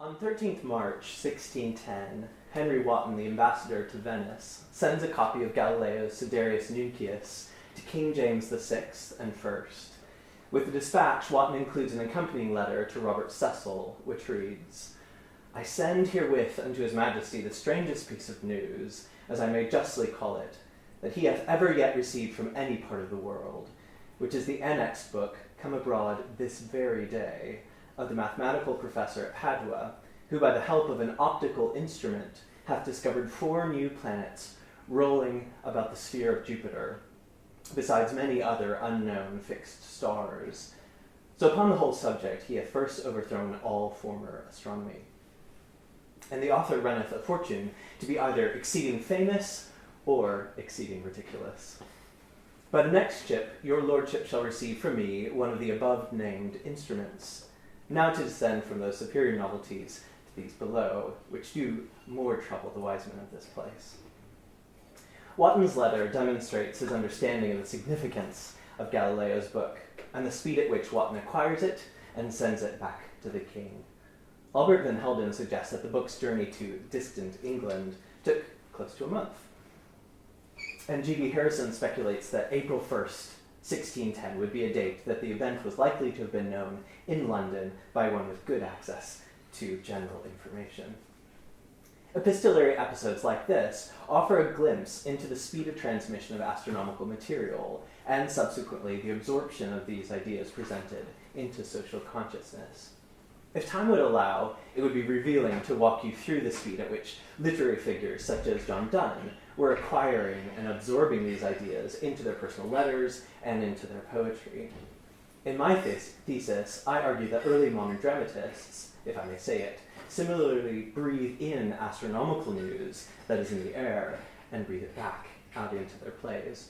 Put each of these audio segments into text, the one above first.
On 13th March, 1610, Henry Wotton, the ambassador to Venice, sends a copy of Galileo's Siderius Nuncius to King James VI and I. With the dispatch, Wotton includes an accompanying letter to Robert Cecil, which reads, "I send herewith unto his majesty the strangest piece of news, as I may justly call it, that he hath ever yet received from any part of the world, which is the annexed book, come abroad this very day, of the mathematical professor at Padua, who by the help of an optical instrument hath discovered 4 new planets rolling about the sphere of Jupiter, besides many other unknown fixed stars. So upon the whole subject he hath first overthrown all former astronomy. And the author runneth a fortune to be either exceeding famous or exceeding ridiculous. By the next ship your lordship shall receive from me one of the above-named instruments, now to descend from those superior novelties to these below, which do more trouble the wise men of this place." Wotton's letter demonstrates his understanding of the significance of Galileo's book and the speed at which Wotton acquires it and sends it back to the king. Albert Van Helden suggests that the book's journey to distant England took close to a month. And G.B. Harrison speculates that April 1st, 1610 would be a date that the event was likely to have been known in London by one with good access to general information. Epistolary episodes like this offer a glimpse into the speed of transmission of astronomical material and subsequently the absorption of these ideas presented into social consciousness. If time would allow, it would be revealing to walk you through the speed at which literary figures such as John Donne were acquiring and absorbing these ideas into their personal letters and into their poetry. In my thesis, I argue that early modern dramatists, if I may say it, similarly breathe in astronomical news that is in the air and breathe it back out into their plays.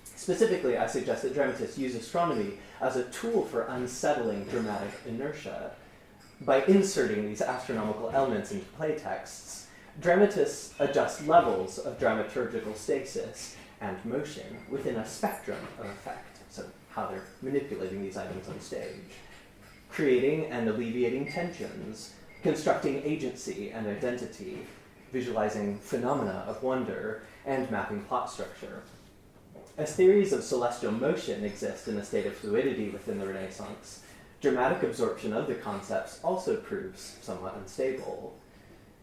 Specifically, I suggest that dramatists use astronomy as a tool for unsettling dramatic inertia. By inserting these astronomical elements into play texts, dramatists adjust levels of dramaturgical stasis and motion within a spectrum of effect, so how they're manipulating these items on stage, creating and alleviating tensions, constructing agency and identity, visualizing phenomena of wonder, and mapping plot structure. As theories of celestial motion exist in a state of fluidity within the Renaissance, dramatic absorption of the concepts also proves somewhat unstable.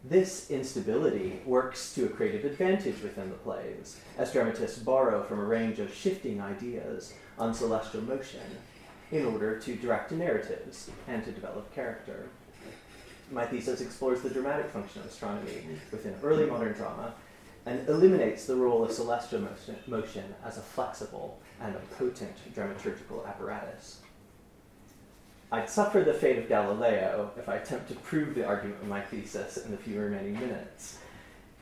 This instability works to a creative advantage within the plays, as dramatists borrow from a range of shifting ideas on celestial motion in order to direct narratives and to develop character. My thesis explores the dramatic function of astronomy within early modern drama and eliminates the role of celestial motion as a flexible and a potent dramaturgical apparatus. I'd suffer the fate of Galileo if I attempt to prove the argument of my thesis in the few remaining minutes.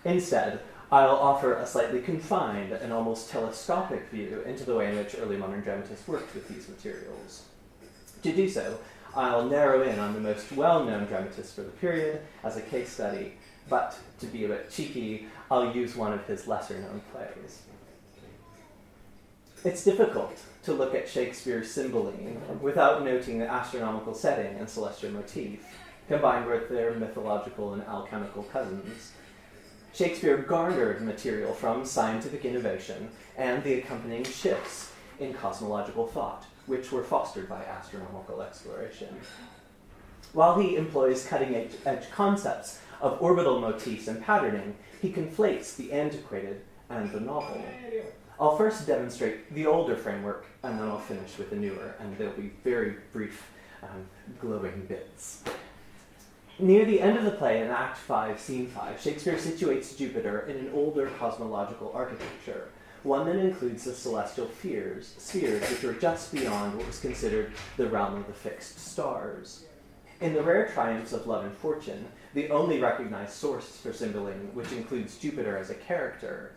Instead, I'll offer a slightly confined and almost telescopic view into the way in which early modern dramatists worked with these materials. To do so, I'll narrow in on the most well-known dramatists for the period as a case study, but to be a bit cheeky, I'll use one of his lesser-known plays. It's difficult to look at Shakespeare's Cymbeline without noting the astronomical setting and celestial motif, combined with their mythological and alchemical cousins. Shakespeare garnered material from scientific innovation and the accompanying shifts in cosmological thought, which were fostered by astronomical exploration. While he employs cutting-edge concepts of orbital motifs and patterning, he conflates the antiquated and the novel. I'll first demonstrate the older framework, and then I'll finish with the newer, and they'll be very brief, glowing bits. Near the end of the play, in Act 5, Scene 5, Shakespeare situates Jupiter in an older cosmological architecture, one that includes the celestial spheres, which were just beyond what was considered the realm of the fixed stars. In the rare triumphs of love and fortune, the only recognized source for Cymbeline, which includes Jupiter as a character,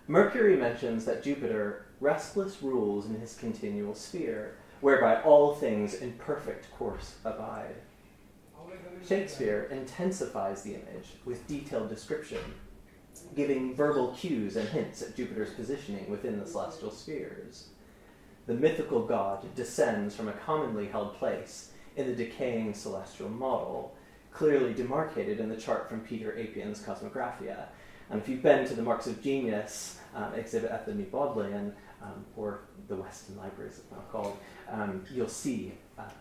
Mercury mentions that Jupiter restless rules in his continual sphere, whereby all things in perfect course abide. Shakespeare intensifies the image with detailed description, giving verbal cues and hints at Jupiter's positioning within the celestial spheres. The mythical god descends from a commonly held place in the decaying celestial model, clearly demarcated in the chart from Peter Apian's Cosmographia. And if you've been to the Marks of Genius exhibit at the New Bodleian, or the Weston Library as it's now called, you'll see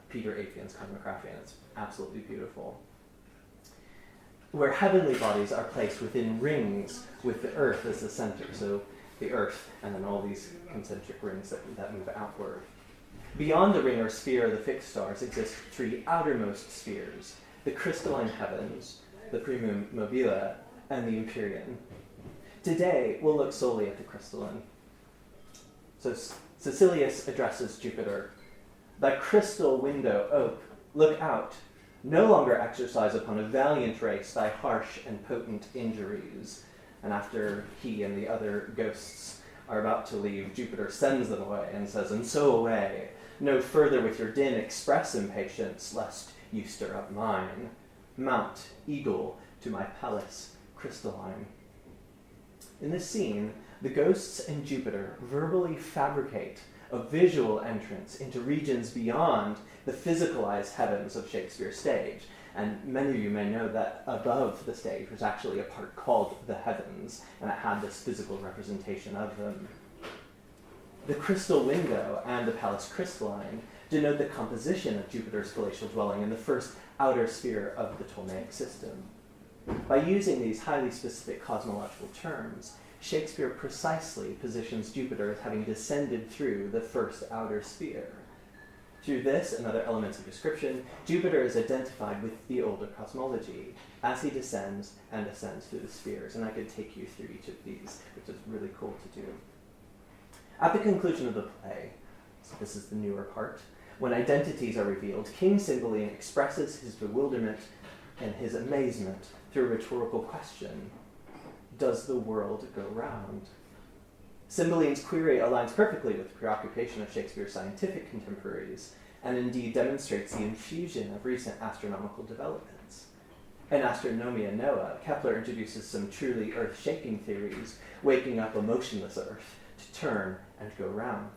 Peter Apian's Cosmographia, and it's absolutely beautiful. Where heavenly bodies are placed within rings with the earth as the center, so the earth and then all these concentric rings that move outward. Beyond the ring or sphere of the fixed stars exist three outermost spheres: the crystalline heavens, the primum mobile, and the empyrean. Today, we'll look solely at the crystalline. So Cecilius addresses Jupiter. Thy crystal window ope, look out. No longer exercise upon a valiant race thy harsh and potent injuries. And after he and the other ghosts are about to leave, Jupiter sends them away and says, and so away. No further with your din express impatience, lest you stir up mine. Mount, eagle, to my palace crystalline. In this scene, the ghosts and Jupiter verbally fabricate a visual entrance into regions beyond the physicalized heavens of Shakespeare's stage. And many of you may know that above the stage was actually a part called the heavens, and it had this physical representation of them. The crystal window and the palace crystalline denote the composition of Jupiter's palatial dwelling in the first outer sphere of the Ptolemaic system. By using these highly specific cosmological terms, Shakespeare precisely positions Jupiter as having descended through the first outer sphere. Through this and other elements of description, Jupiter is identified with the older cosmology as he descends and ascends through the spheres, and I could take you through each of these, which is really cool to do. At the conclusion of the play, so this is the newer part, when identities are revealed, King Cymbeline expresses his bewilderment and his amazement through a rhetorical question: does the world go round? Cymbeline's query aligns perfectly with the preoccupation of Shakespeare's scientific contemporaries, and indeed demonstrates the infusion of recent astronomical developments. In Astronomia Noah, Kepler introduces some truly earth-shaking theories, waking up a motionless Earth to turn and go round.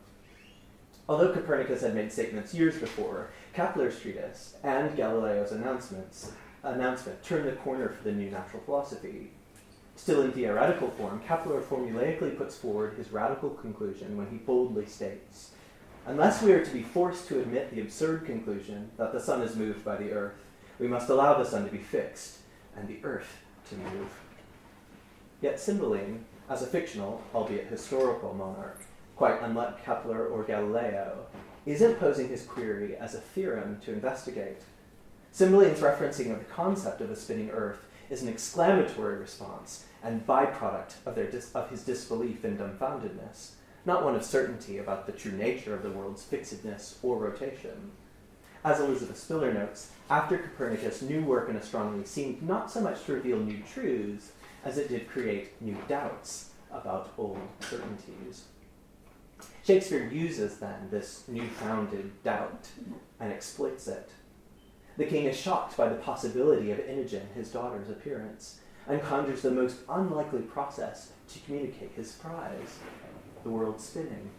Although Copernicus had made statements years before, Kepler's treatise and Galileo's announcement turned the corner for the new natural philosophy. Still in theoretical form, Kepler formulaically puts forward his radical conclusion when he boldly states, unless we are to be forced to admit the absurd conclusion that the sun is moved by the earth, we must allow the sun to be fixed and the earth to move. Yet Cymbeline, as a fictional, albeit historical monarch, quite unlike Kepler or Galileo, isn't posing his query as a theorem to investigate. Cymbeline's referencing of the concept of a spinning earth is an exclamatory response and byproduct of his disbelief and dumbfoundedness, not one of certainty about the true nature of the world's fixedness or rotation. As Elizabeth Spiller notes, after Copernicus, new work in astronomy seemed not so much to reveal new truths as it did create new doubts about old certainties. Shakespeare uses, then, this new-founded doubt and exploits it. The king is shocked by the possibility of Imogen, his daughter's appearance, and conjures the most unlikely process to communicate his surprise: the world spinning.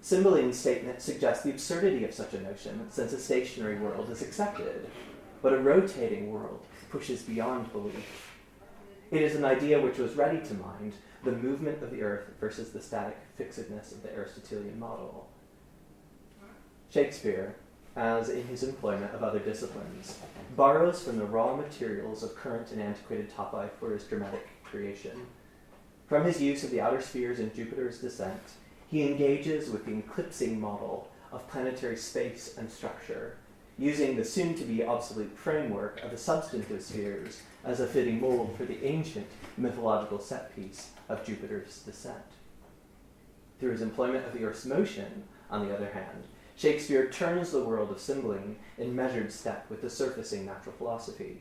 Cymbeline's statement suggests the absurdity of such a notion, since a stationary world is accepted, but a rotating world pushes beyond belief. It is an idea which was ready to mind the movement of the earth versus the static fixedness of the Aristotelian model. Shakespeare, as in his employment of other disciplines, borrows from the raw materials of current and antiquated topi for his dramatic creation. From his use of the outer spheres in Jupiter's descent, he engages with the eclipsing model of planetary space and structure, using the soon-to-be obsolete framework of the substantive spheres as a fitting mold for the ancient mythological set-piece of Jupiter's descent. Through his employment of the Earth's motion, on the other hand, Shakespeare turns the world of Cymbeline in measured step with the surfacing natural philosophy.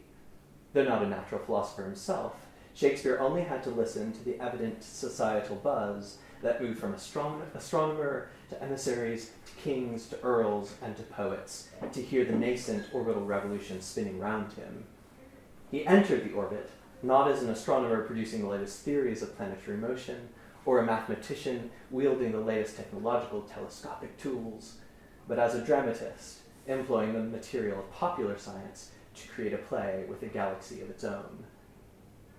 Though not a natural philosopher himself, Shakespeare only had to listen to the evident societal buzz that moved from astronomer to emissaries to kings to earls and to poets to hear the nascent orbital revolution spinning round him. He entered the orbit not as an astronomer producing the latest theories of planetary motion or a mathematician wielding the latest technological telescopic tools, but as a dramatist, employing the material of popular science to create a play with a galaxy of its own.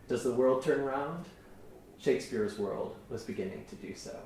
Does the world turn round? Shakespeare's world was beginning to do so.